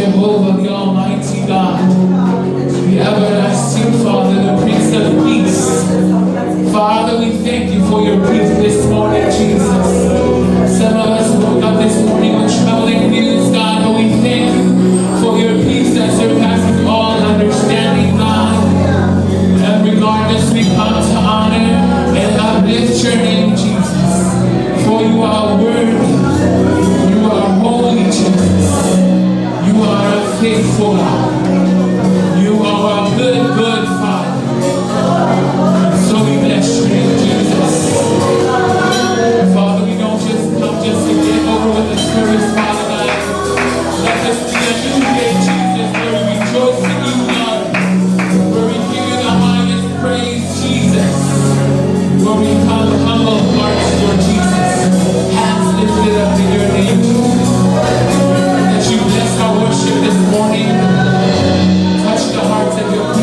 Jehovah, the Almighty God, the everlasting Father, the Prince of Peace. Father, we thank you for your peace this morning, Jesus. Some of us woke up this morning with troubling news, God, but we thank you for your peace that surpasses all understanding, God. And regardless, we come to honor and uplift your name, Jesus. For you are worthy. You are holy, Jesus. You are a faithful God. You are a good, good Father. And so we bless your name, Jesus. Father, we don't just come just to get over with the service, Father God. Let this be a new day, Jesus, where we rejoice in you, God. Where we give you the highest praise, Jesus. Where we come humble hearts, Lord Jesus. Hands lifted up in your name, Jesus. That you bless our worship this morning. Touch the hearts of your people.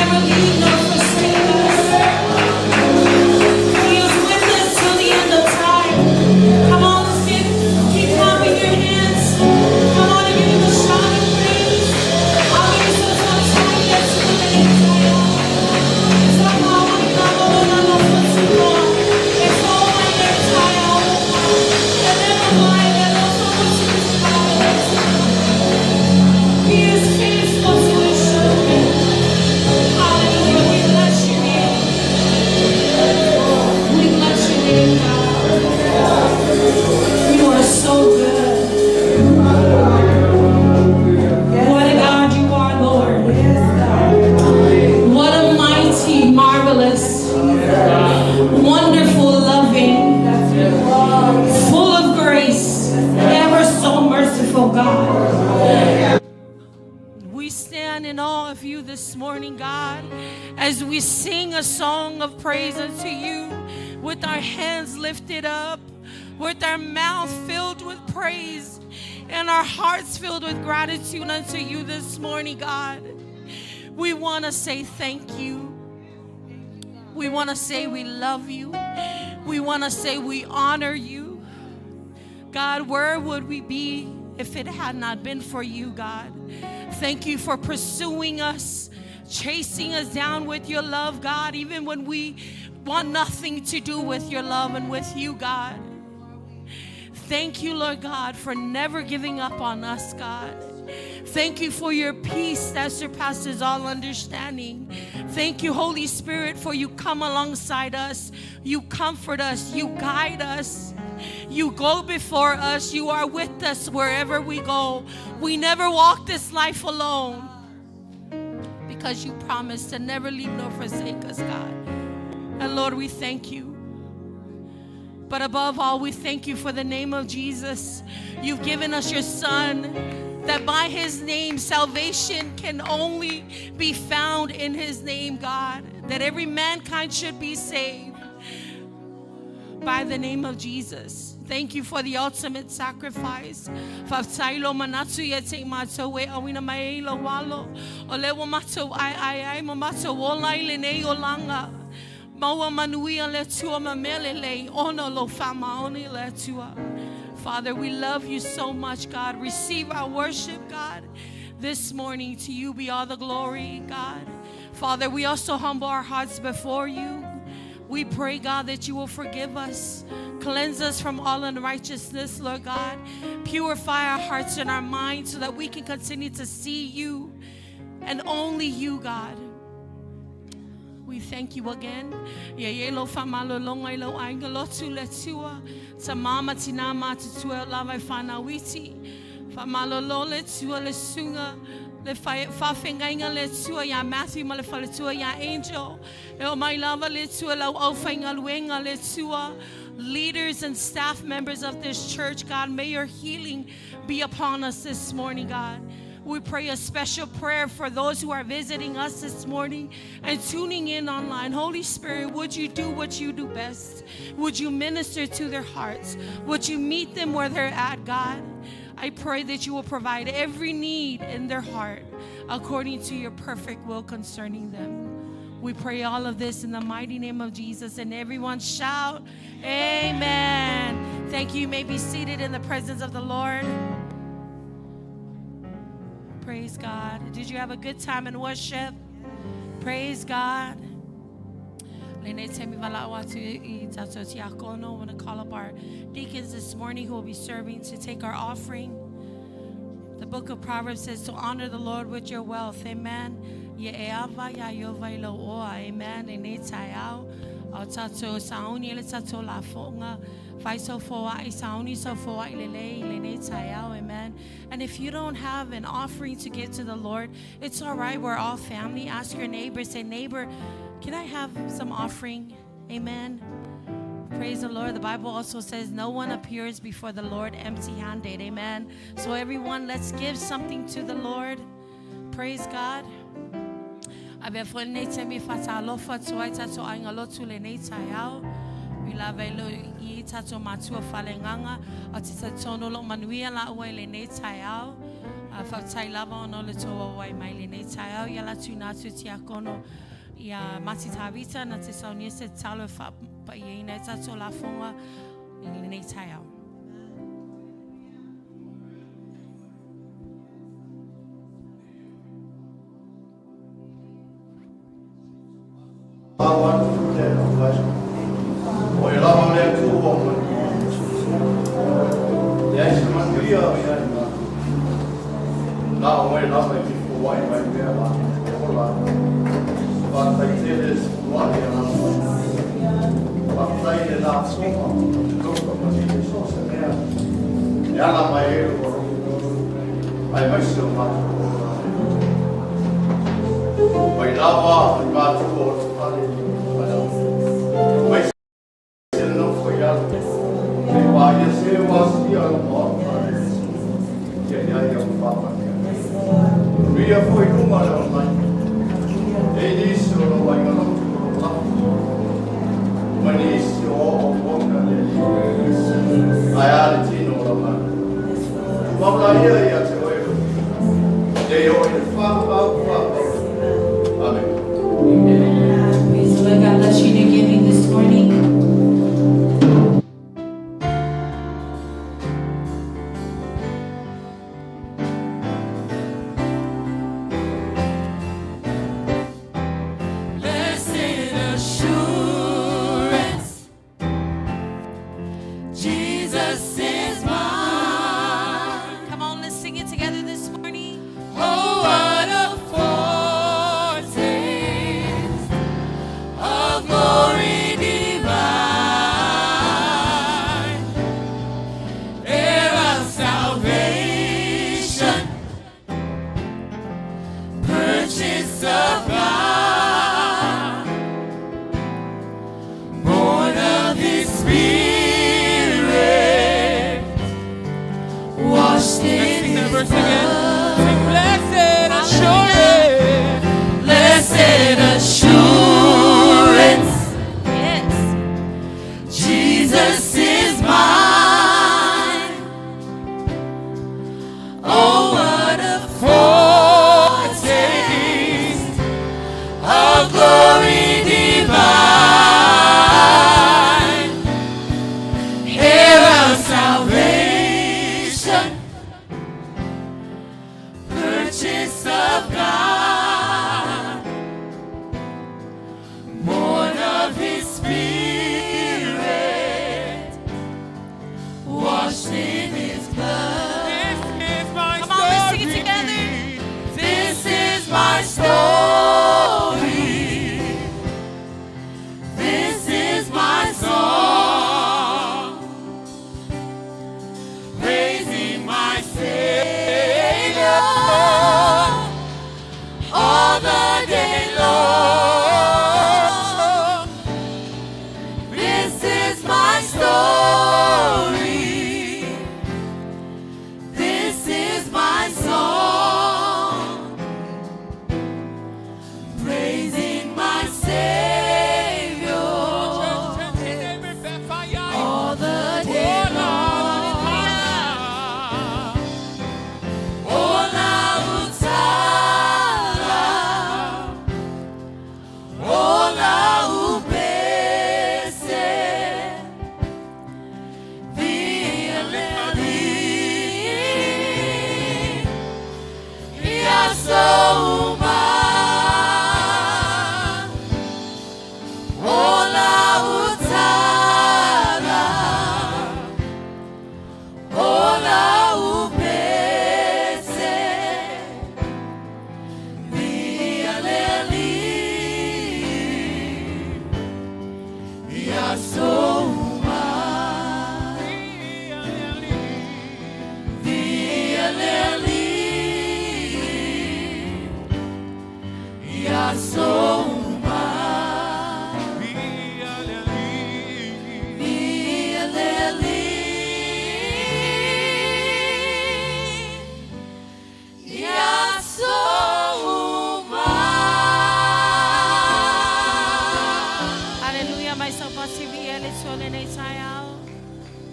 never leave nor forsake us. He is with us till the end of time. Come on, let's keep clapping your hands. Come on and give him a shout of praise. He is faithful to his children. Hallelujah. We bless your name. We bless your name, God. You are so good. What a God you are, Lord. What a mighty, marvelous, wonderful, loving, full of grace, ever so merciful God. We stand in awe of you this morning, God, as we sing a song of praise unto you with our hands lifted up, with our mouth filled with praise, and our hearts filled with gratitude unto you this morning, God. We want to say thank you. We want to say we love you. We want to say we honor you. God, where would we be if it had not been for you, God? Thank you for pursuing us, chasing us down with your love, God, even when we want nothing to do with your love and with you, God. Thank you, Lord God, for never giving up on us, God. Thank you for your peace that surpasses all understanding. Thank you, Holy Spirit, for you come alongside us. You comfort us. You guide us. You go before us. You are with us wherever we go. We never walk this life alone because you promised to never leave nor forsake us, God. And Lord, we thank you. But above all, we thank you for the name of Jesus. You've given us your Son, that by his name, salvation can only be found in his name, God. That every mankind should be saved by the name of Jesus. Thank you for the ultimate sacrifice. Father, we love you so much, God. Receive our worship, God. This morning to you be all the glory, God. Father, we also humble our hearts before you. We pray, God, that you will forgive us. Cleanse us from all unrighteousness, Lord God. Purify our hearts and our minds so that we can continue to see you and only you, God. We thank you again. Leaders and staff members of this church, God, may your healing be upon us this morning, God. We pray a special prayer for those who are visiting us this morning and tuning in online. Holy Spirit, would you do what you do best? Would you minister to their hearts? Would you meet them where they're at, God? I pray that you will provide every need in their heart according to your perfect will concerning them. We pray all of this in the mighty name of Jesus, and everyone shout, amen. Thank you. You may be seated in the presence of the Lord. Praise God. Did you have a good time in worship? Praise God. I want to call up our deacons this morning who will be serving to take our offering. The book of Proverbs says to honor the Lord with your wealth. Amen. Amen. Amen. And if you don't have an offering to give to the Lord, it's all right. We're all family. Ask your neighbor. Say, neighbor, can I have some offering? Amen. Praise the Lord. The Bible also says no one appears before the Lord empty-handed. Amen. So everyone, let's give something to the Lord. Praise God. We love Taua Faaleagaga, Taua Manuia la le tayao. Whautai lava ono le toa wai mai le nei tai au ia la tunatu tia kono ia matitavita na te saunia se talo fa pa ia ina tato la fonga le nei tai au.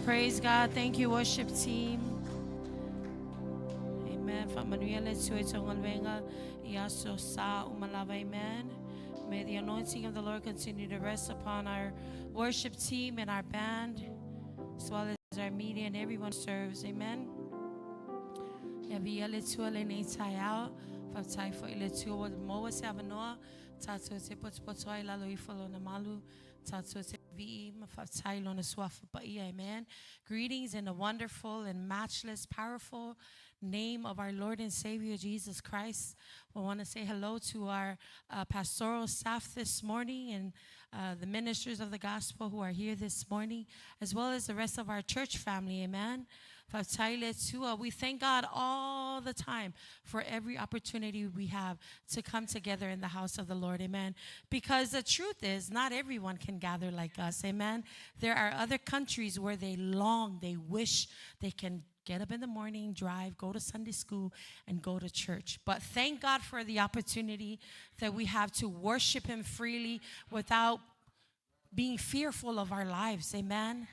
Praise God. Thank you, worship team. Amen. Amen. May the anointing of the Lord continue to rest upon our worship team and our band, as well as our media and everyone serves. Amen. Amen. Greetings in the wonderful and matchless, powerful name of our Lord and Savior Jesus Christ. We want to say hello to our pastoral staff this morning and the ministers of the gospel who are here this morning, as well as the rest of our church family. Amen. We thank God all the time for every opportunity we have to come together in the house of the Lord. Amen. Because the truth is, not everyone can gather like us. Amen. There are other countries where they long, they wish they can get up in the morning, drive, go to Sunday school, and go to church. But thank God for the opportunity that we have to worship Him freely without being fearful of our lives. Amen.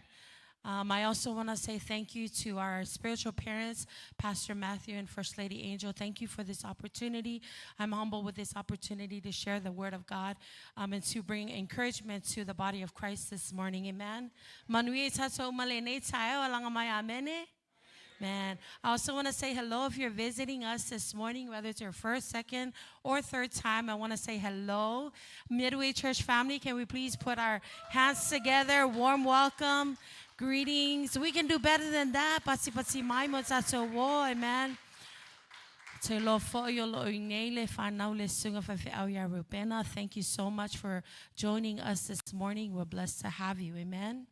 I also want to say thank you to our spiritual parents, Pastor Matthew and First Lady Angel. Thank you for this opportunity. I'm humbled with this opportunity to share the word of God and to bring encouragement to the body of Christ this morning. Amen. Man, I also want to say hello if you're visiting us this morning, whether it's your first, second, or third time. I want to say hello. Midway Church family, can we please put our hands together? Warm welcome. Greetings. We can do better than that. Amen. Thank you so much for joining us this morning. We're blessed to have you. Amen.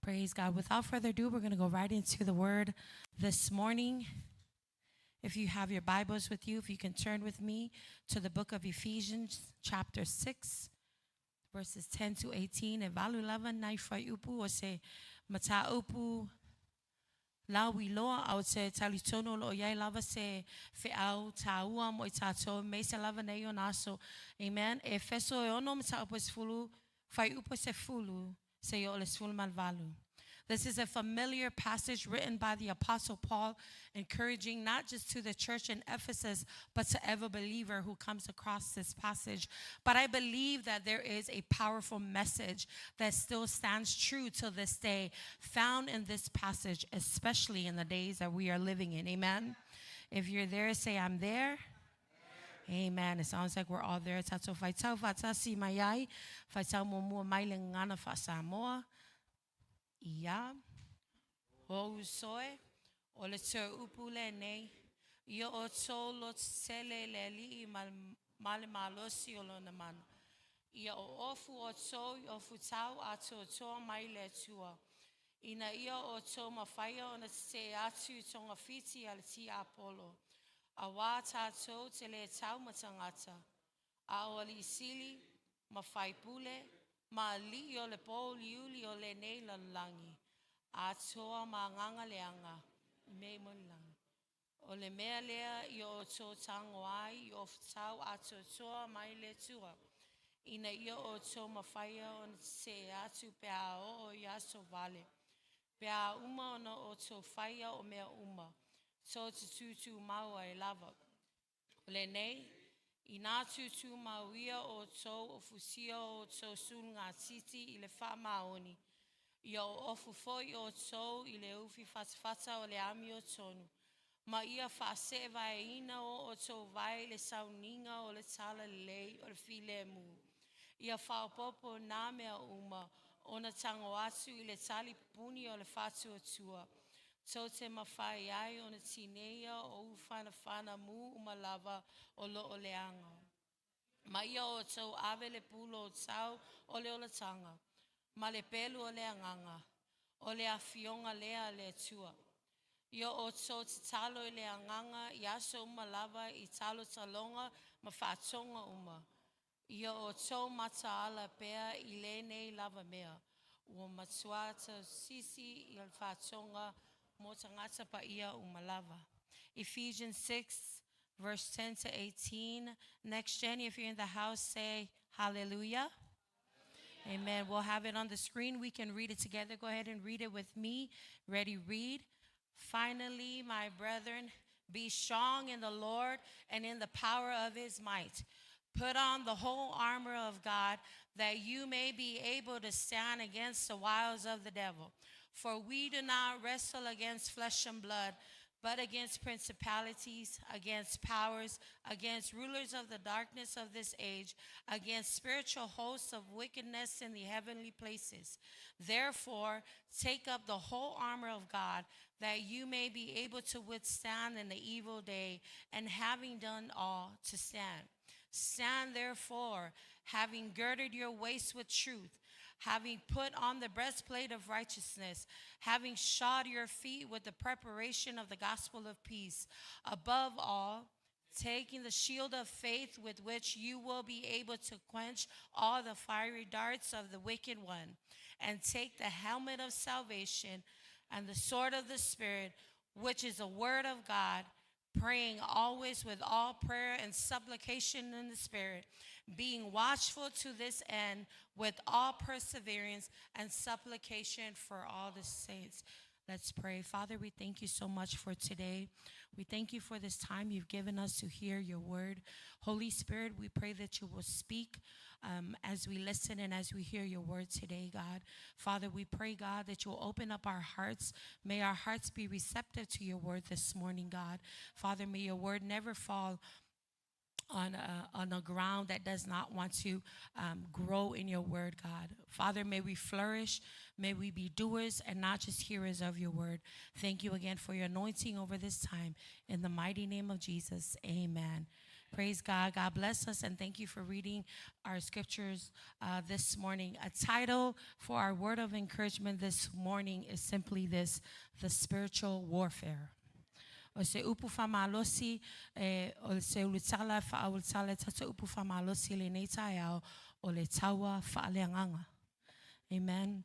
Praise God. Without further ado, we're going to go right into the word this morning. If you have your Bibles with you, if you can turn with me to the book of Ephesians, chapter 6, verses 10 to 18. Evalu lava naifai upu o se mata upu lawi loa au se talitono lo yai lava se feau taua mo itato mesa lava neo naso. Amen. Efeso e ono mata upu fulu fai upu se fulu. This is a familiar passage written by the Apostle Paul, encouraging not just to the church in Ephesus, but to every believer who comes across this passage. But I believe that there is a powerful message that still stands true to this day, found in this passage, especially in the days that we are living in. Amen. If you're there, say, I'm there. Amen. It sounds like we're all there. Tato faitau fatasi mayai, faitau momu mailing ngana fa Samoa. Ia. Ho soe. Ole ter upule ne. Yo oto lot sele leli mal malosi olonaman. Ia o ofu oto ofu tau ato to maile tua. Ina ia oto mafaya ona se atu tonga fiti al ti Apollo. Awa tato tele tau matangata. Aoli sili, mafai pule, ma li o le po liuli o le nei langi. Atoa ma nganga leanga, me molang. O le mea lea i o to tangoai, i o tau ato toa mai le tua. Ina ia o to mafaya on se atu pea o yaso vale. Pea uma ona o to faya o mea uma. So tutu maua e lava. Le nei, ina tutu mauia o to ofusia o to Sulugatiti O Le Faamaoni. Ia o ofu foi o to I le Ufifatafata O Le Amiotonu. Ma ia fa Seevae ina o to vai le Sauniga o le Talalelei o le filemu. Ia fa popo na mea uma ona tango atu I le Talipupuni o le Faatuatua. So te mawhai ai o na tinea o ufanafana mu umalava o lo o leanga. Ma ia o tau ave le Pulou tau o le Olataga. Ma le Pelu o le anganga. O le afionga lea le tua. Ia o tau Tatalo I Le Agaga ia so umalava I talo talonga ma Faatuatua uma. Ia o tau mata ala pea I le nei lava mea. Ua matuata sisi I le Faatuatua Ephesians 6, verse 10 to 18. Next, Jenny, if you're in the house, say hallelujah. Amen. We'll have it on the screen. We can read it together. Go ahead and read it with me. Ready, read. Finally, my brethren, Be strong in the Lord and in the power of his might. Put on the whole armor of God, that you may be able to stand against the wiles of the devil. For we do not wrestle against flesh and blood, but against principalities, against powers, against rulers of the darkness of this age, against spiritual hosts of wickedness in the heavenly places. Therefore, take up the whole armor of God, that you may be able to withstand in the evil day, and having done all, to stand. Stand therefore, having girded your waist with truth, having put on the breastplate of righteousness, having shod your feet with the preparation of the gospel of peace. Above all, taking the shield of faith, with which you will be able to quench all the fiery darts of the wicked one, and take the helmet of salvation and the sword of the Spirit, which is the word of God, praying always with all prayer and supplication in the Spirit, being watchful to this end with all perseverance and supplication for all the saints. Let's pray. Father, we thank you so much for today. We thank you for this time you've given us to hear your word. Holy Spirit, we pray that you will speak as we listen and as we hear your word today, God. Father, we pray, God, that you'll open up our hearts. May our hearts be receptive to your word this morning, God. Father, may your word never fall on a ground that does not want to grow in your word, God. Father, may we flourish. May we be doers and not just hearers of your word. Thank you again for your anointing over this time. In the mighty name of Jesus, amen. Praise God. God bless us, and thank you for reading our scriptures this morning. A title for our word of encouragement this morning is simply this: the spiritual warfare. O se upu whamalosi, o se ulutala whaulutala tata upu whamalosi le neitaiao o le Taua Faaleagaga. Amen.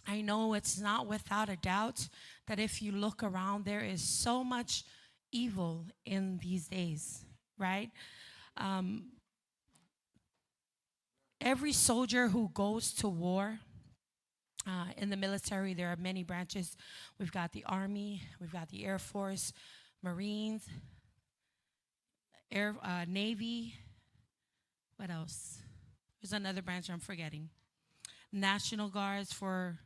I know it's not without a doubt that if you look around, there is so much evil in these days, right? Every soldier who goes to war, in the military, there are many branches. We've got the Army, we've got the Air Force, Marines, Navy. What else? There's another branch I'm forgetting. National Guards for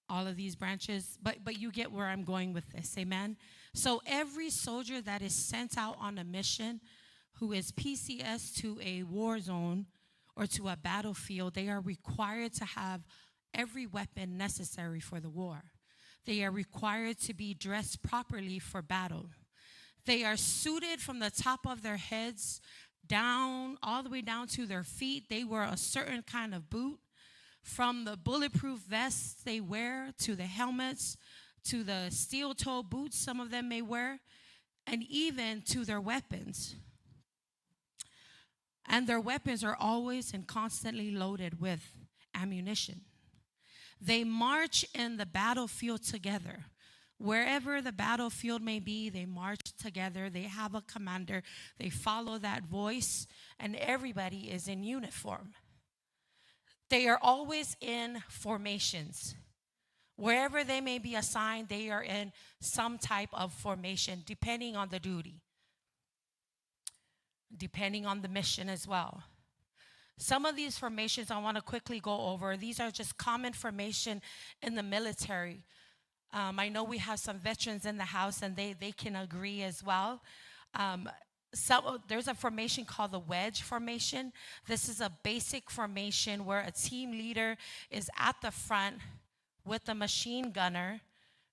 all of these branches. But you get where I'm going with this, amen? So every soldier that is sent out on a mission, who is PCS to a war zone or to a battlefield, they are required to have every weapon necessary for the war. They are required to be dressed properly for battle. They are suited from the top of their heads down, all the way down to their feet. They wear a certain kind of boot. From the bulletproof vests they wear, to the helmets, to the steel-toe boots some of them may wear, and even to their weapons. And their weapons are always and constantly loaded with ammunition. They march in the battlefield together. Wherever the battlefield may be, they march together. They have a commander. They follow that voice, and everybody is in uniform. They are always in formations. Wherever they may be assigned, they are in some type of formation, depending on the duty, depending on the mission as well. Some of these formations I want to quickly go over. These are just common formation in the military. I know we have some veterans in the house, and they can agree as well. There's a formation called the wedge formation. This is a basic formation where a team leader is at the front with a machine gunner,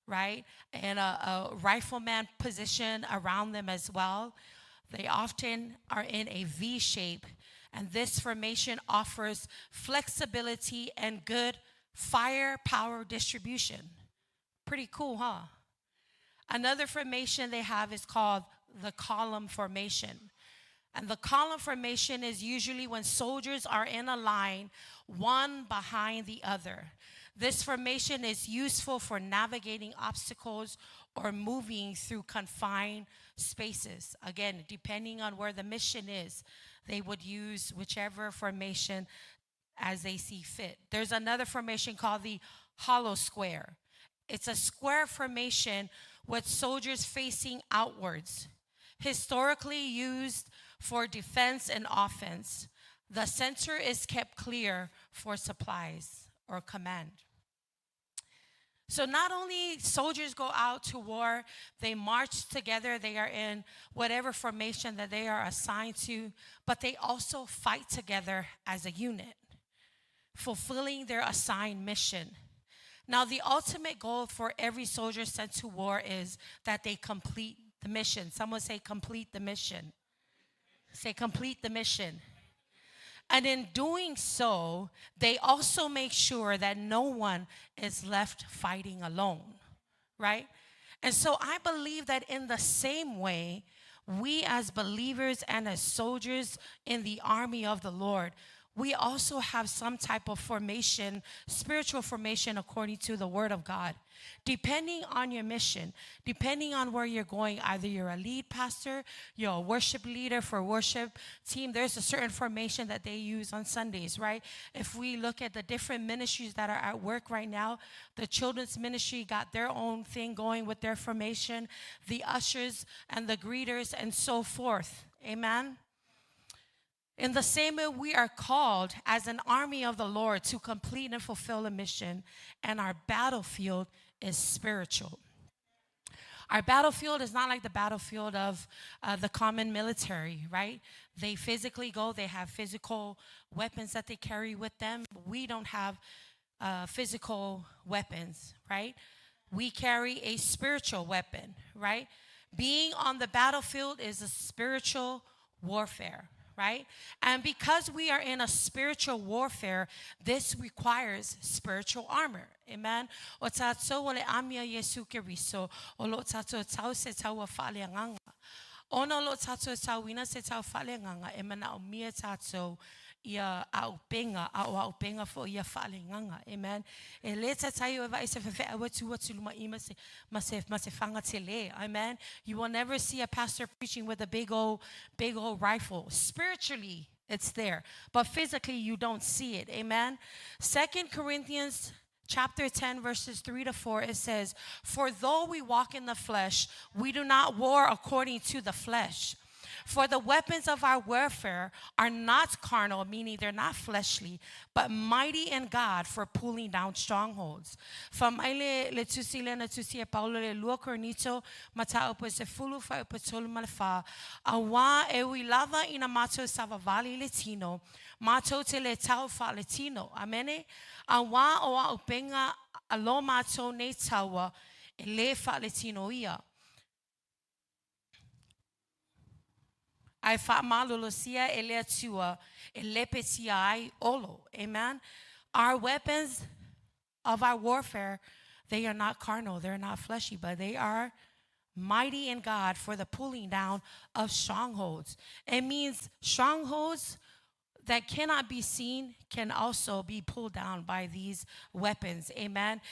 right? And a rifleman position around them as well. They often are in a V shape. And this formation offers flexibility and good firepower distribution. Pretty cool, huh? Another formation they have is called the column formation. And the column formation is usually when soldiers are in a line, one behind the other. This formation is useful for navigating obstacles or moving through confined spaces. Again, depending on where the mission is, they would use whichever formation as they see fit. There's another formation called the hollow square. It's a square formation with soldiers facing outwards. Historically used for defense and offense, the center is kept clear for supplies or command. So not only soldiers go out to war, they march together, they are in whatever formation that they are assigned to, but they also fight together as a unit, fulfilling their assigned mission. Now, the ultimate goal for every soldier sent to war is that they complete the mission. Someone say, complete the mission. Say, complete the mission. And in doing so, they also make sure that no one is left fighting alone, right? And so I believe that in the same way, we as believers and as soldiers in the army of the Lord, we also have some type of formation, spiritual formation according to the Word of God. Depending on your mission, depending on where you're going, either you're a lead pastor, you're a worship leader for worship team, there's a certain formation that they use on Sundays, right? If we look at the different ministries that are at work right now, the children's ministry got their own thing going with their formation, the ushers and the greeters and so forth. Amen? In the same way, we are called as an army of the Lord to complete and fulfill a mission, and our battlefield is spiritual. Our battlefield is not like the battlefield of the common military, right? They physically go, they have physical weapons that they carry with them. We don't have physical weapons, right? We carry a spiritual weapon, right? Being on the battlefield is a spiritual warfare. Right? And because we are in a spiritual warfare, this requires spiritual armor. Amen. O Tatalo I Le Amiotonu, Olataga Taua Faaleagaga. Ona Olataga Tauina se Taua Faaleagaga, emana o mia tato ia aupenga fo ia faaleagaga. Amen. E le tatai o vai se fefe awatu luma ima se fanga tele. Amen. You will never see a pastor preaching with a big old rifle. Spiritually, it's there, but physically you don't see it. Amen. 2 Corinthians chapter 10, verses 3-4, it says, "For though we walk in the flesh, we do not war according to the flesh. For the weapons of our warfare are not carnal," meaning they're not fleshly, "but mighty in God for pulling down strongholds." From Aile le tusile na tusia Paulo le lua cornito matao po se fulu fa patolo malfa awa e wi lava ina mato savavali latino mato te le tau fa latino. Amene awa o a upenga alo mato ne taua e le fa latino ia. Ai whaamalolosia eleatua elepetiai olo. Amen. Our weapons of our warfare, they are not carnal, they're not fleshy, but they are mighty in God for the pulling down of strongholds. It means strongholds that cannot be seen can also be pulled down by these weapons. Amen.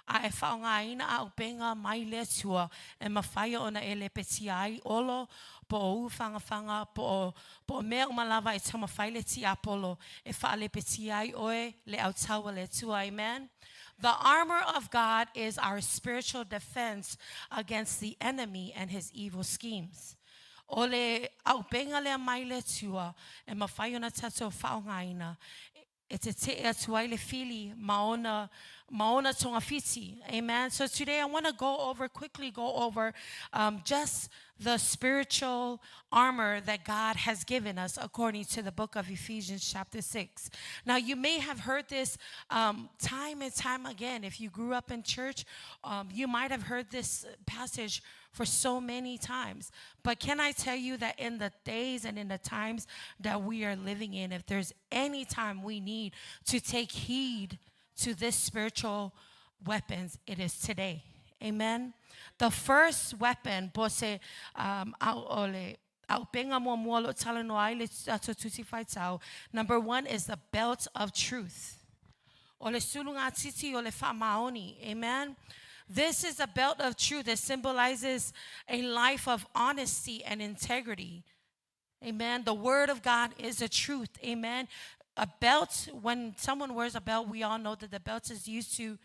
A whaongaina au penga mai le tua e mawhaia ona e le petiai olo po u whanga po mea umalava e tama whaile ti apolo e wha le petiai oe le au taua le tua. Amen. The armor of God is our spiritual defense against the enemy and his evil schemes. Ole au penga le mai le tua e mawhaia ona tato whaongaina e te te atuai le fili maona tonga fiti. Amen. So today I want to quickly go over just the spiritual armor that God has given us according to the book of Ephesians chapter 6. Now you may have heard this time and time again. If you grew up in church, you might have heard this passage for so many times. But can I tell you that in the days and in the times that we are living in, if there's any time we need to take heed to this spiritual weapons, it is today. Amen. The first weapon, number one is the belt of truth. Sulugatiti O Le Faamaoni. Amen. This is a belt of truth that symbolizes a life of honesty and integrity. Amen. The word of God is the truth. Amen. a belt, when someone wears a belt, we all know that the belt is used to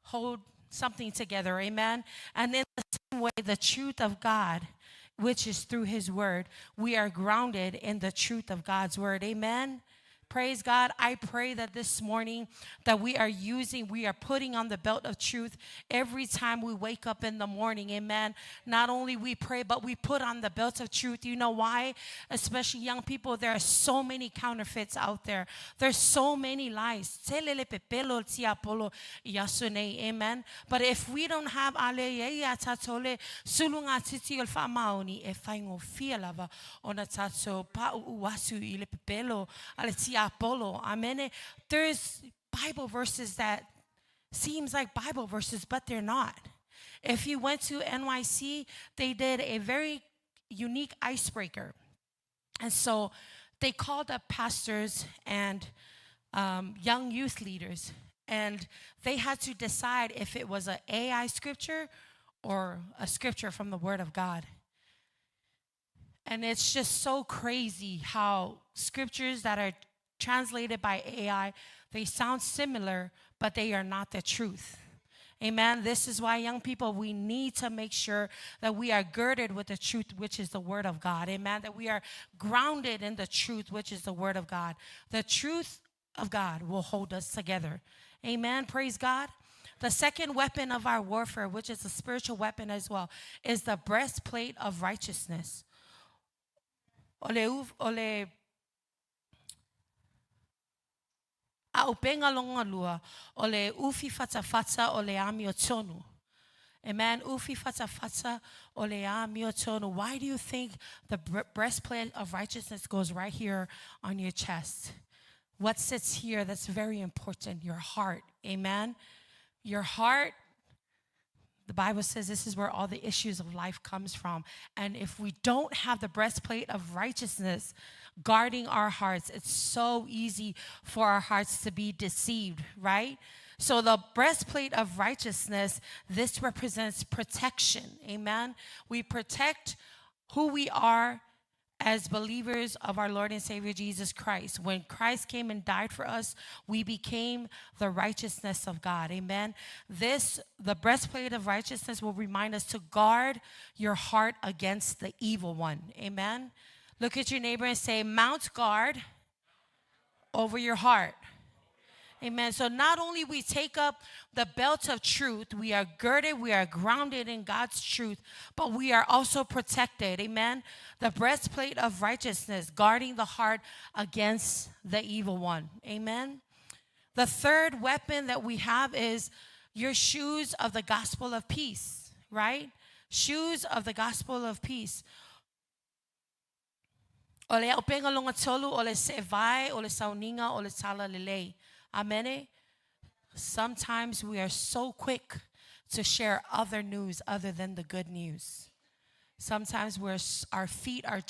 hold something together, amen? And in the same way, the truth of God, which is through his word, we are grounded in the truth of God's word, amen? Praise God. I pray that this morning that we are putting on the belt of truth every time we wake up in the morning. Amen. Not only we pray, but we put on the belt of truth. You know why? Especially young people, there are so many counterfeits out there. There's so many lies. Amen. But if we don't have Sulugatiti O Le Faamaoni, Paatuatua Le Pelu, amen. There's Bible verses that seems like Bible verses, but they're not. If you went to NYC, they did a very unique icebreaker. And so they called up pastors and young youth leaders, and they had to decide if it was an AI scripture or a scripture from the Word of God. And it's just so crazy how scriptures that are translated by AI, they sound similar, but they are not the truth. Amen. This is why, young people, we need to make sure that we are girded with the truth, which is the word of God. Amen. That we are grounded in the truth, which is the word of God. The truth of God will hold us together. Amen. Praise God. The second weapon of our warfare, which is a spiritual weapon as well, is the breastplate of righteousness. Aupenga longa lua o le Ufifatafata O Le Amiotonu. Amen. Ufifatafata O Le Amiotonu. Why do you think the breastplate of righteousness goes right here on your chest? What sits here that's very important? Your heart. Amen. Your heart. The Bible says this is where all the issues of life comes from. And if we don't have the breastplate of righteousness guarding our hearts, it's so easy for our hearts to be deceived, right? So the breastplate of righteousness, this represents protection. Amen. We protect who we are as believers of our Lord and Savior Jesus Christ. When Christ came and died for us, we became the righteousness of God. Amen. The breastplate of righteousness will remind us to guard your heart against the evil one. Amen. Look at your neighbor and say, mount guard over your heart. Amen. So not only we take up the belt of truth, we are girded, we are grounded in God's truth, but we are also protected. Amen. The breastplate of righteousness, guarding the heart against the evil one. Amen. The third weapon that we have is your shoes of the gospel of peace, right? Shoes of the gospel of peace. Ole aupenga longa tolu, ole Seevae, ole Sauniga, ole Talalelei. Amen. Sometimes we are so quick to share other news other than the good news. Sometimes our feet are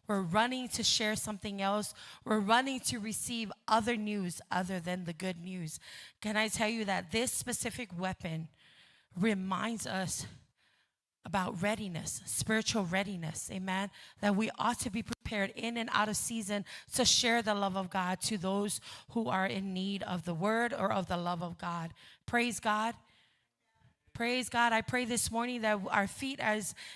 we're running to share something else. We're running to receive other news other than the good news. Can I tell you that this specific weapon reminds us about readiness, spiritual readiness, amen, that we ought to be prepared in and out of season to share the love of God to those who are in need of the word or of the love of God. Praise God. Praise God. I pray this morning that our feet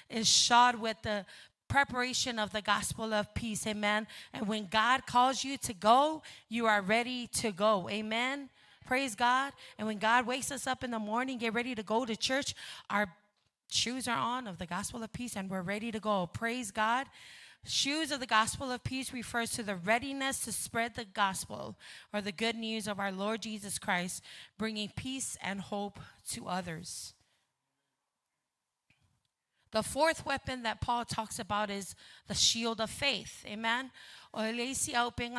is shod with the preparation of the gospel of peace, amen. And when God calls you to go, you are ready to go, amen. Praise God. And when God wakes us up in the morning, get ready to go to church, our shoes are on of the gospel of peace and we're ready to go. Praise God. Shoes of the gospel of peace refers to the readiness to spread the gospel or the good news of our Lord Jesus Christ, bringing peace and hope to others. The fourth weapon that Paul talks about is the shield of faith. Amen. Talipupuni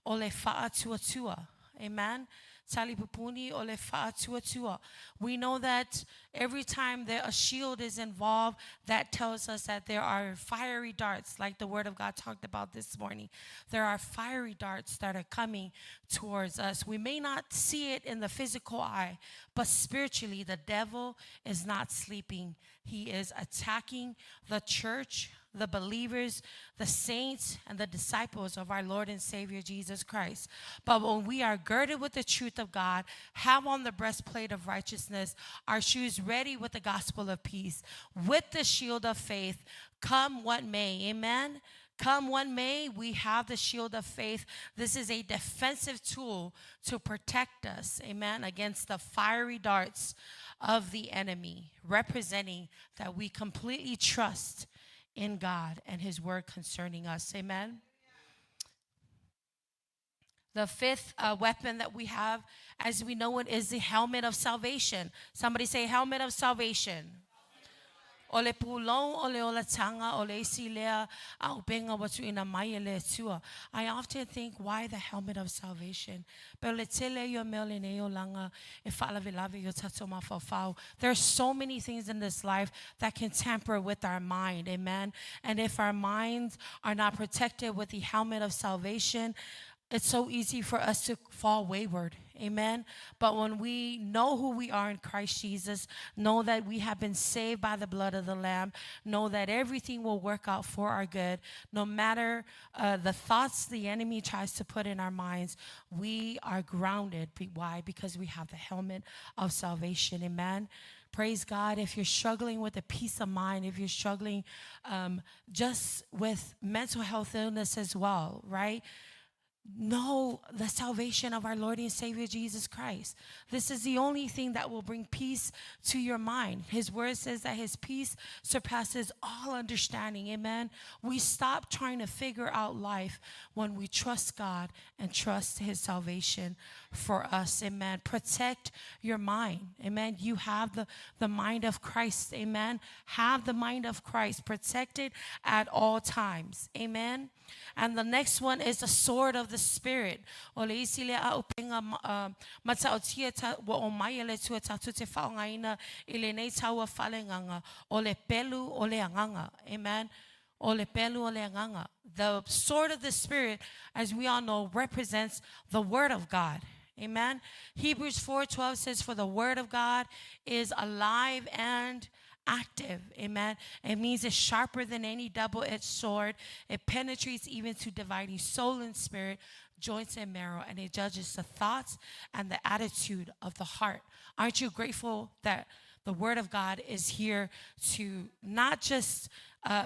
O Le Faatuatua. Amen. Talipupuni O Le Faatuatua. We know that every time that a shield is involved, that tells us that there are fiery darts, like the word of God talked about this morning. There are fiery darts that are coming towards us. We may not see it in the physical eye, but spiritually, the devil is not sleeping. He is attacking the church, the believers, the saints, and the disciples of our Lord and Savior Jesus Christ. But when we are girded with the truth of God, have on the breastplate of righteousness, our shoes ready with the gospel of peace, with the shield of faith, come what may. Amen. Come what may, we have the shield of faith. This is a defensive tool to protect us, amen, against the fiery darts of the enemy, representing that we completely trust in God and his word concerning us, amen. The fifth weapon that we have, as we know it, is the helmet of salvation. Somebody say helmet of salvation. O le Pulou, o le Olataga, o le Seevae, au benga watu ina mai le tua. I often think, why the helmet of salvation? Pero le tele yo mele ne yo langa e faalavelave yo tatou mafafau. There's so many things in this life that can tamper with our mind, amen? And if our minds are not protected with the helmet of salvation, it's so easy for us to fall wayward, amen? But when we know who we are in Christ Jesus, know that we have been saved by the blood of the Lamb, know that everything will work out for our good, no matter the thoughts the enemy tries to put in our minds, we are grounded. Why? Because we have the helmet of salvation, amen? Praise God. If you're struggling with a peace of mind, if you're struggling just with mental health illness as well, right? Know the salvation of our Lord and Savior Jesus Christ. This is the only thing that will bring peace to your mind. His word says that his peace surpasses all understanding. Amen. We stop trying to figure out life when we trust God and trust his salvation for us. Amen. Protect your mind. Amen. You have the mind of Christ. Amen. Have the mind of Christ. Protect it at all times. Amen. And the next one is the sword of the Spirit. O le isile a upenga matautia wa o mai le tua tatu te whaongaina I le nei Taua Faaleagaga o le Pelu o le Agaga. Amen. O le Pelu o le Agaga. The sword of the Spirit, as we all know, represents the word of God. Amen. Hebrews 4:12 says, for the word of God is alive and active. Amen. It means it's sharper than any double-edged sword. It penetrates even to dividing soul and spirit, joints and marrow, and it judges the thoughts and the attitude of the heart. Aren't you grateful that the word of God is here to not just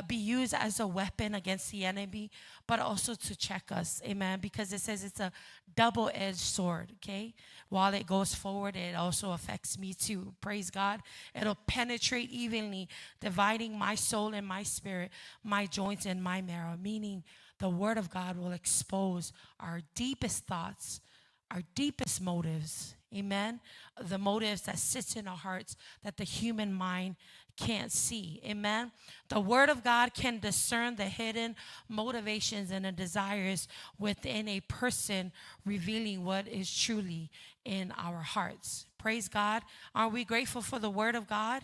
be used as a weapon against the enemy, but also to check us, amen, because it says it's a double-edged sword, okay? While it goes forward, it also affects me too, praise God. It'll penetrate evenly, dividing my soul and my spirit, my joints and my marrow, meaning the word of God will expose our deepest thoughts, our deepest motives, amen, the motives that sits in our hearts that the human mind can't see, amen. The word of God can discern the hidden motivations and the desires within a person, revealing what is truly in our hearts. Praise God. Are we grateful for the word of God?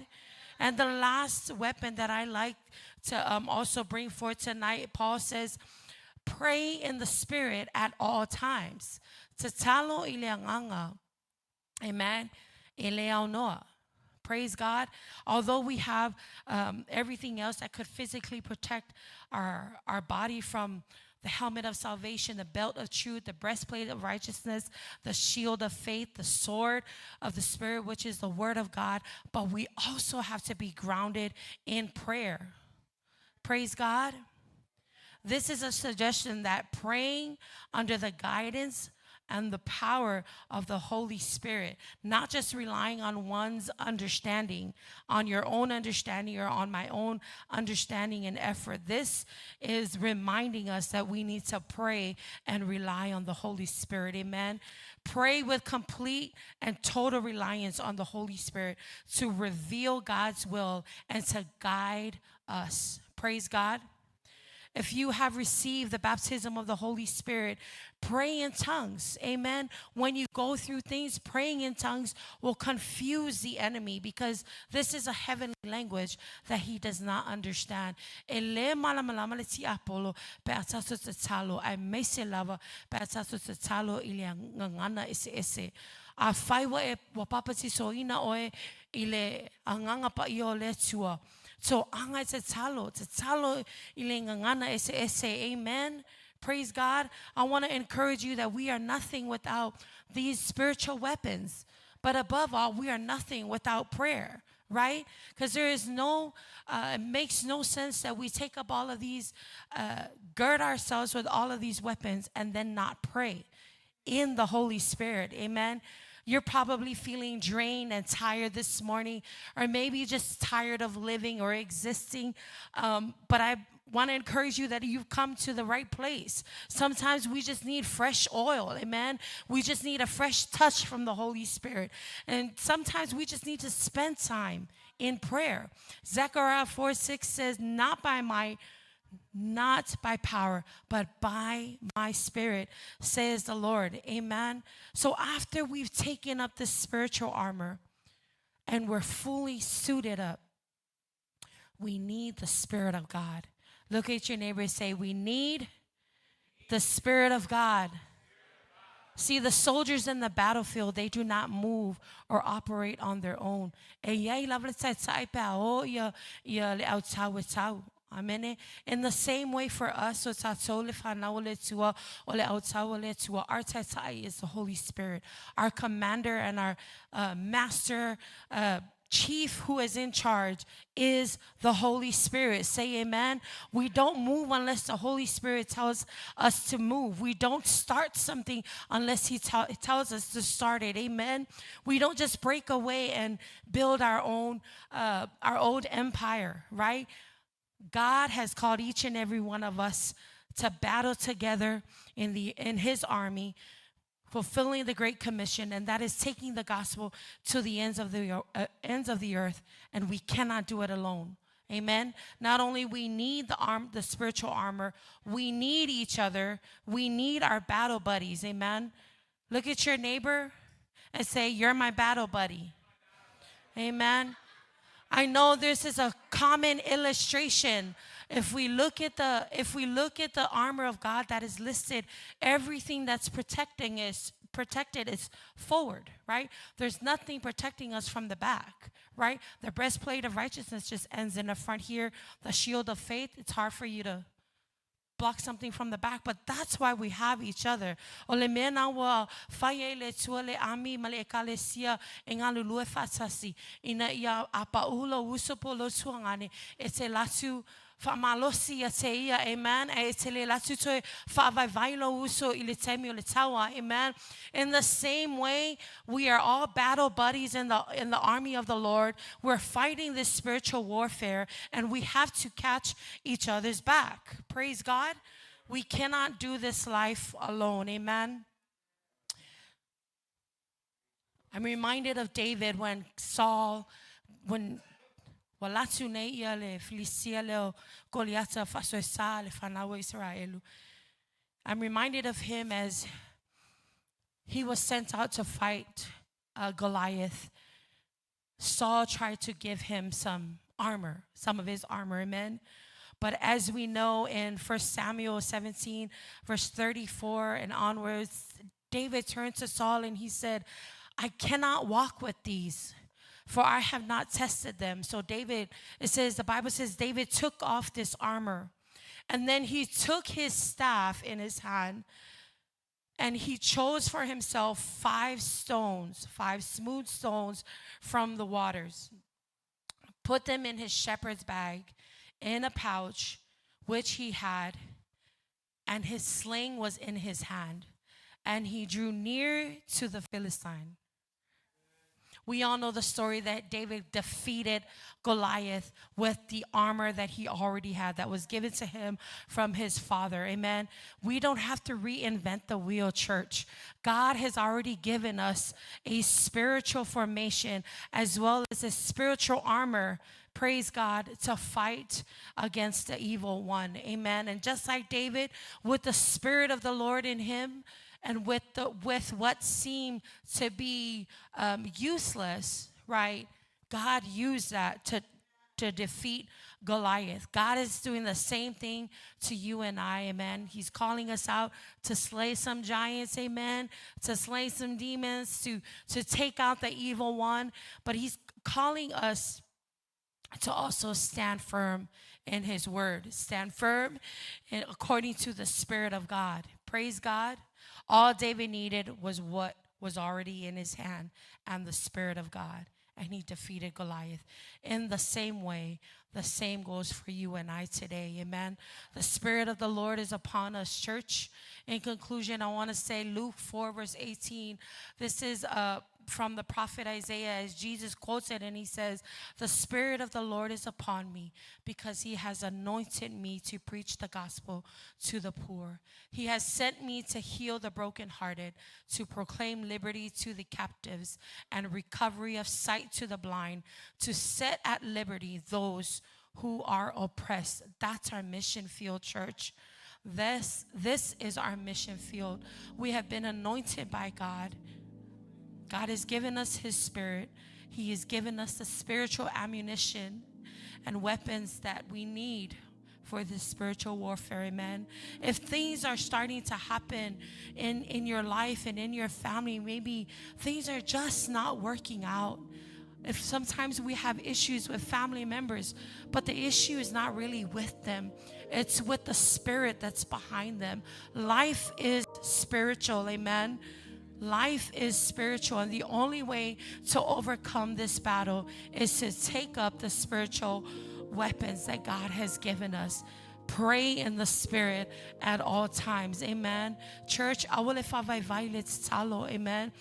And the last weapon that I like to also bring forth tonight, Paul says, pray in the Spirit at all times. Tatalo I Le Agaga. Amen. Eleanoa. Praise God. Although we have everything else that could physically protect our body from the helmet of salvation, the belt of truth, the breastplate of righteousness, the shield of faith, the sword of the Spirit, which is the word of God, but we also have to be grounded in prayer. Praise God. This is a suggestion that praying under the guidance and the power of the Holy Spirit, not just relying on one's understanding, on your own understanding or on my own understanding and effort. This is reminding us that we need to pray and rely on the Holy Spirit. Amen. Pray with complete and total reliance on the Holy Spirit to reveal God's will and to guide us. Praise God. If you have received the baptism of the Holy Spirit, pray in tongues. Amen. When you go through things, praying in tongues will confuse the enemy because this is a heavenly language that he does not understand. A whaiwa e wapapati so ina oe I le anganga pa I o le tua. So, angay tatalo ilengangana ese. Amen. Praise God. I want to encourage you that we are nothing without these spiritual weapons. But above all, we are nothing without prayer, right? Because there is no, it makes no sense that we take up all of these, gird ourselves with all of these weapons and then not pray in the Holy Spirit. Amen. You're probably feeling drained and tired this morning, or maybe just tired of living or existing. But I want to encourage you that you've come to the right place. Sometimes we just need fresh oil. Amen. We just need a fresh touch from the Holy Spirit. And sometimes we just need to spend time in prayer. Zechariah 4:6 says, not by might, not by power, but by my Spirit, says the Lord. Amen. So after we've taken up the spiritual armor and we're fully suited up, we need the Spirit of God. Look at your neighbor and say, we need the Spirit of God. See, the soldiers in the battlefield, they do not move or operate on their own. Amen. In the same way for us, our tatai is the Holy Spirit, our commander and our master chief who is in charge is the Holy Spirit. Say amen. We don't move unless the Holy Spirit tells us to move. We don't start something unless he tells us to start it. Amen. We don't just break away and build our own empire, right? God has called each and every one of us to battle together in his army, fulfilling the Great Commission, and that is taking the gospel to the ends of the earth, and we cannot do it alone. Amen. Not only we need the spiritual armor, we need each other. We need our battle buddies. Amen. Look at your neighbor and say, you're my battle buddy. Amen. I know this is a common illustration. If we look at the armor of God that is listed, everything that's protected is forward, right? There's nothing protecting us from the back, right? The breastplate of righteousness just ends in the front here. The shield of faith, it's hard for you to block something from the back, but that's why we have each other. Amen. Amen. In the same way, we are all battle buddies in the army of the Lord. We're fighting this spiritual warfare, and we have to catch each other's back. Praise God. We cannot do this life alone. Amen. I'm reminded of David when I'm reminded of him as he was sent out to fight Goliath. Saul tried to give him some of his armor, amen. But as we know in 1 Samuel 17, verse 34 and onwards, David turned to Saul and he said, I cannot walk with these, for I have not tested them. So the Bible says David took off this armor, and then he took his staff in his hand, and he chose for himself 5 smooth stones from the waters, put them in his shepherd's bag, in a pouch which he had, and his sling was in his hand, and he drew near to the Philistine. We all know the story that David defeated Goliath with the armor that he already had that was given to him from his father. Amen. We don't have to reinvent the wheel, church. God has already given us a spiritual formation as well as a spiritual armor, praise God, to fight against the evil one. Amen. And just like David, with the Spirit of the Lord in him, and with what seemed to be useless, right? God used that to defeat Goliath. God is doing the same thing to you and I, amen. He's calling us out to slay some giants, amen, to slay some demons, to take out the evil one. But he's calling us to also stand firm in his word. Stand firm according to the Spirit of God. Praise God. All David needed was what was already in his hand, and the Spirit of God. And he defeated Goliath. In the same way, the same goes for you and I today. Amen. The Spirit of the Lord is upon us, church. In conclusion, I want to say Luke 4 verse 18. This is from the prophet Isaiah, as Jesus quotes it, and he says, "The Spirit of the Lord is upon me, because he has anointed me to preach the gospel to the poor. He has sent me to heal the brokenhearted, to proclaim liberty to the captives and recovery of sight to the blind, to set at liberty those who are oppressed." That's our mission field, church. This is our mission field. We have been anointed by God. God has given us his Spirit. He has given us the spiritual ammunition and weapons that we need for this spiritual warfare. Amen. If things are starting to happen in your life and in your family, maybe things are just not working out. If sometimes we have issues with family members, but the issue is not really with them. It's with the spirit that's behind them. Life is spiritual. Amen. Life is spiritual, and the only way to overcome this battle is to take up the spiritual weapons that God has given us. Pray in the Spirit at all times. Amen. Church, awole fa vai let's talo. Amen.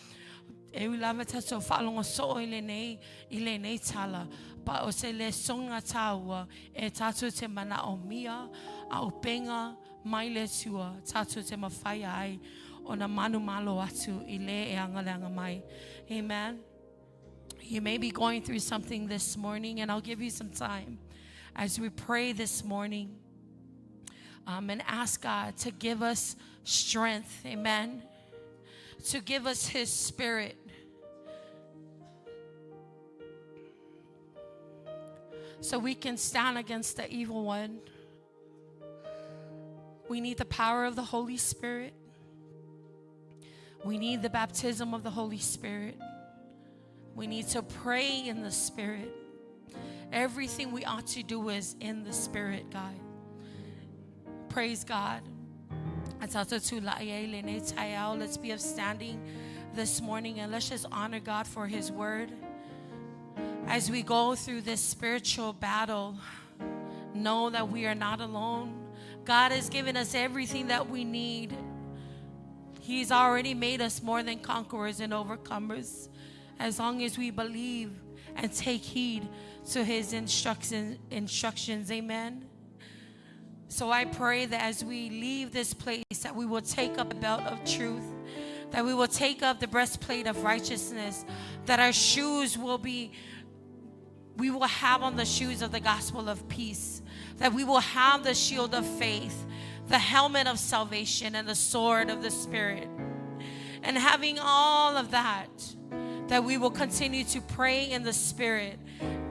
E lava taso falongo so ile nei tala pa o se le songa taua e tatu te mana o mia au penga mai le tua tatu te mawhai ai ona manu malo atu ile e angalanga mai. Amen. You may be going through something this morning, and I'll give you some time as we pray this morning and ask God to give us strength. Amen. To give us his Spirit. So we can stand against the evil one. We need the power of the Holy Spirit. We need the baptism of the Holy Spirit. We need to pray in the Spirit. Everything we ought to do is in the Spirit, God. Praise God. Let's be upstanding this morning, and let's just honor God for his word. As we go through this spiritual battle, know that we are not alone. God has given us everything that we need. He's already made us more than conquerors and overcomers, as long as we believe and take heed to his instructions. Amen. So I pray that as we leave this place, that we will take up the belt of truth, that we will take up the breastplate of righteousness, that our shoes we will have on the shoes of the gospel of peace, that we will have the shield of faith, the helmet of salvation, and the sword of the Spirit. And having all of that, that we will continue to pray in the Spirit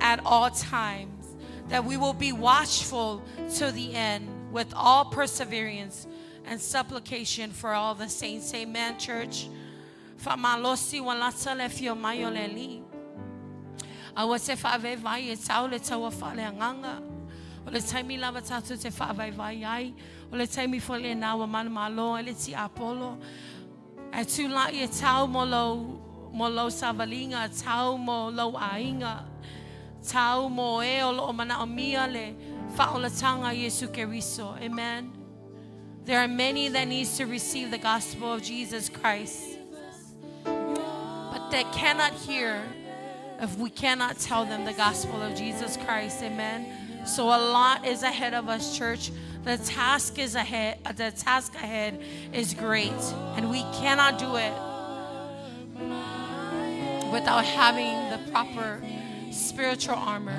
at all times, that we will be watchful to the end with all perseverance and supplication for all the saints. Amen, church. Taua Faaleagaga. Ole taimi lava tatu te whaavai vai ai. Ole taimi fole nawa mana malo ele ti apolo. E tu la e tau mo lo savalinga, tau mo lo ainga. Tau mo e o lo mana o mia le whaolatanga Yesu Keriso. Amen. There are many that needs to receive the gospel of Jesus Christ, but they cannot hear if we cannot tell them the gospel of Jesus Christ. Amen. So a lot is ahead of us, church. The task ahead is great, and we cannot do it without having the proper spiritual armor.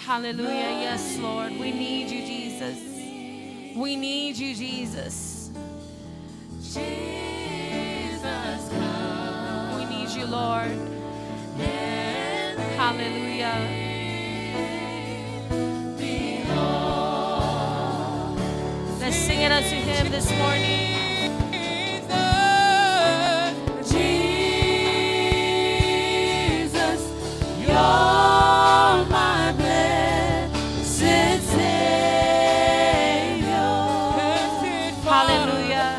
Hallelujah. Yes, Lord. We need you, Jesus. We need you, Jesus. We need you, Lord. Hallelujah. Let's sing it unto him this morning. Jesus, you're my blessed Savior. Hallelujah.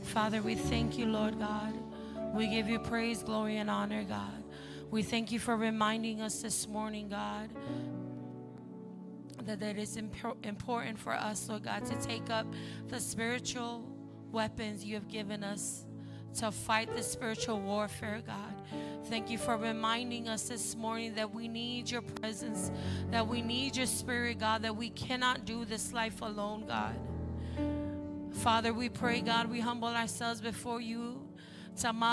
Father, we thank you, Lord God. We give you praise, glory, and honor, God. We thank you for reminding us this morning, God, that it is important for us, Lord God, to take up the spiritual weapons you have given us to fight the spiritual warfare, God. Thank you for reminding us this morning that we need your presence, that we need your spirit, God, that we cannot do this life alone, God. Father, we pray, God, we humble ourselves before you. Forgive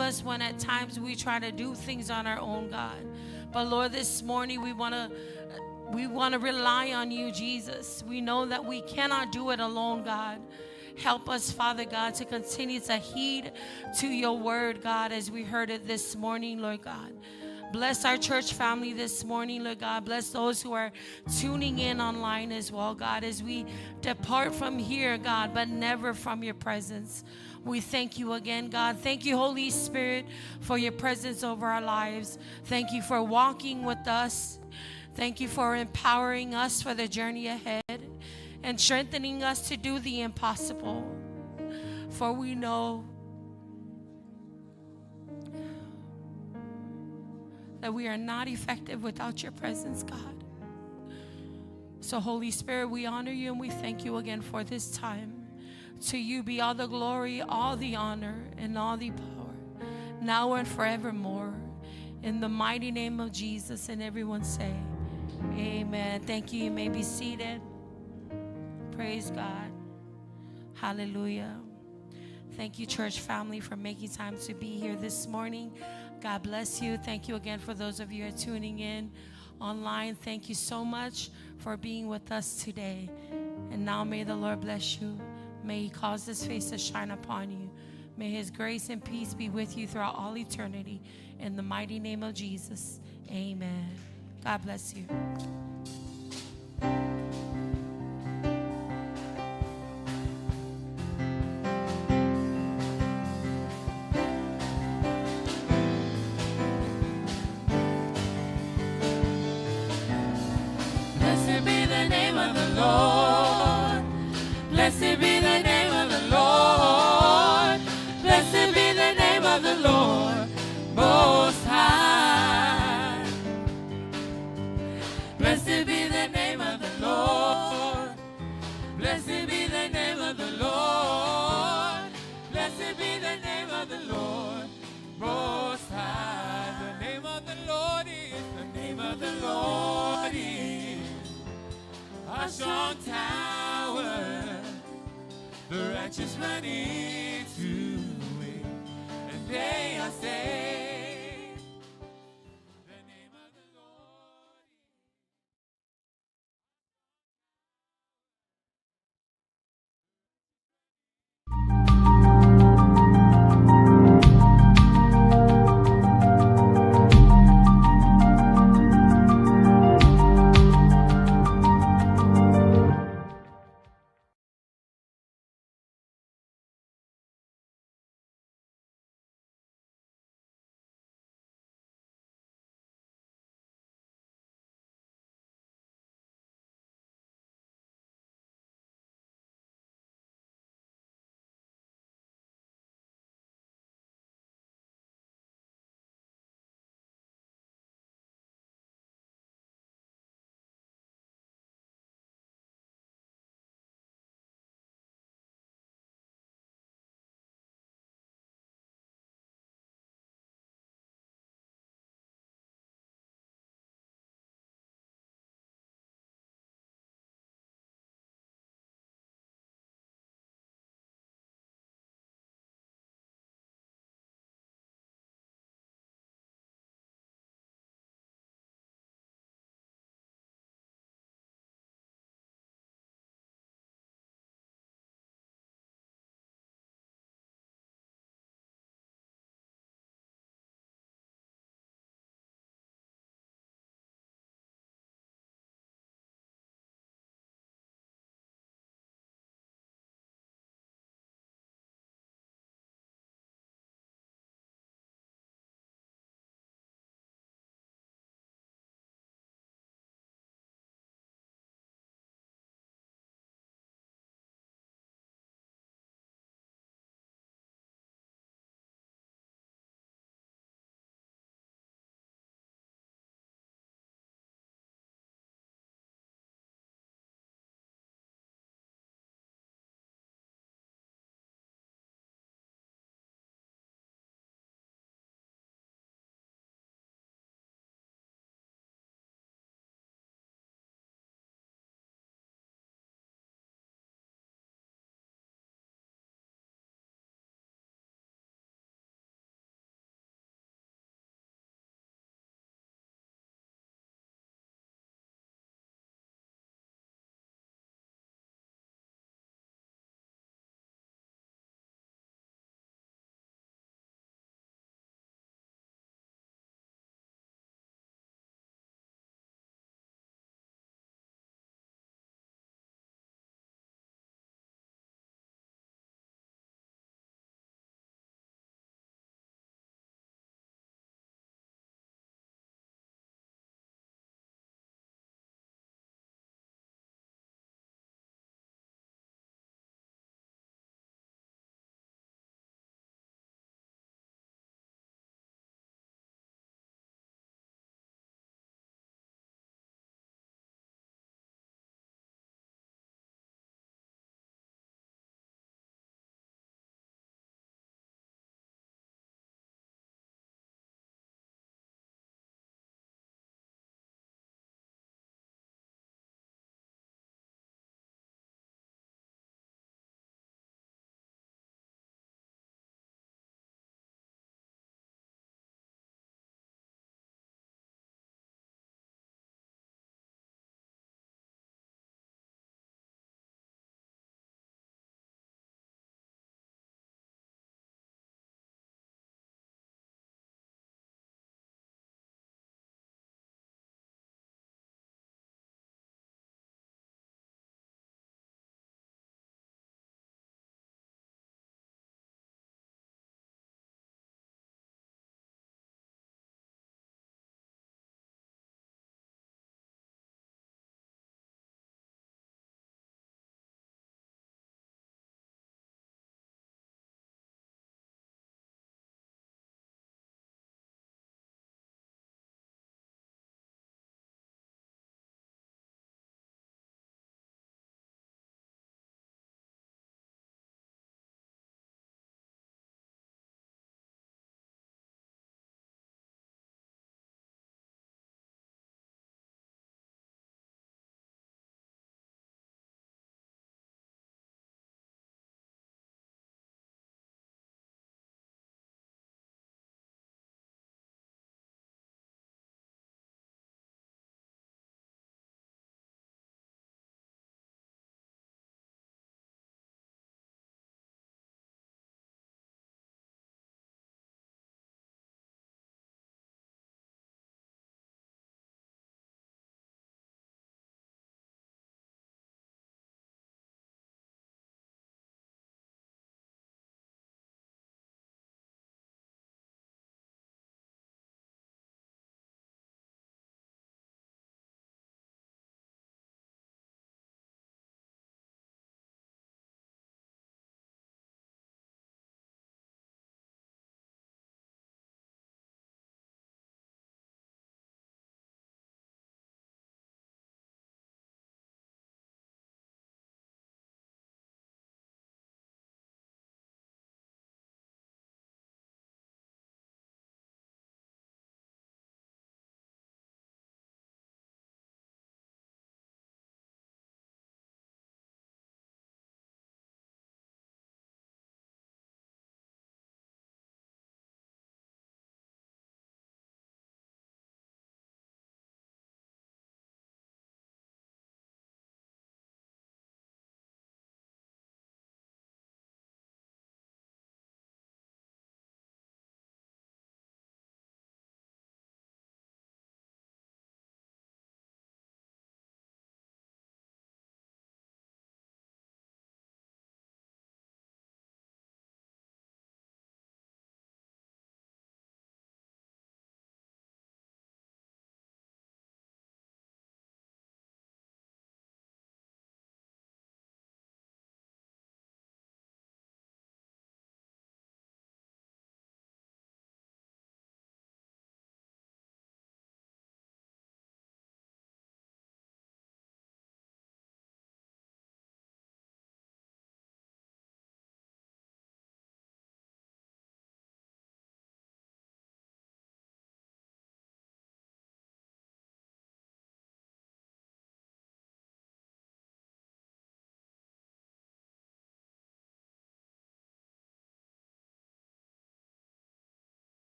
us when at times we try to do things on our own, God. But Lord, this morning we want to rely on you, Jesus. We know that we cannot do it alone, God. Help us, Father God, to continue to heed to your word, God, as we heard it this morning, Lord God. Bless our church family this morning, Lord God. Bless those who are tuning in online as well, God, as we depart from here, God, but never from your presence. We thank you again, God. Thank you, Holy Spirit, for your presence over our lives. Thank you for walking with us. Thank you for empowering us for the journey ahead and strengthening us to do the impossible. For we know that we are not effective without your presence, God. So, Holy Spirit, we honor you and we thank you again for this time. To you be all the glory, all the honor, and all the power, now and forevermore. In the mighty name of Jesus, and everyone say, amen. Thank you. You may be seated. Praise God. Hallelujah. Thank you, church family, for making time to be here this morning. God bless you. Thank you again for those of you who are tuning in online. Thank you so much for being with us today. And now may the Lord bless you. May He cause His face to shine upon you. May His grace and peace be with you throughout all eternity. In the mighty name of Jesus, amen. God bless you. Blessed be the name of the Lord. Blessed be the name of the Lord. Blessed be the name of the Lord Most High. Blessed be the name of the Lord. Blessed be the name of the Lord. Blessed be the name of the Lord Most High. The name of the Lord is, the name of the Lord is a strong tower. The righteous run into it, and they are saved.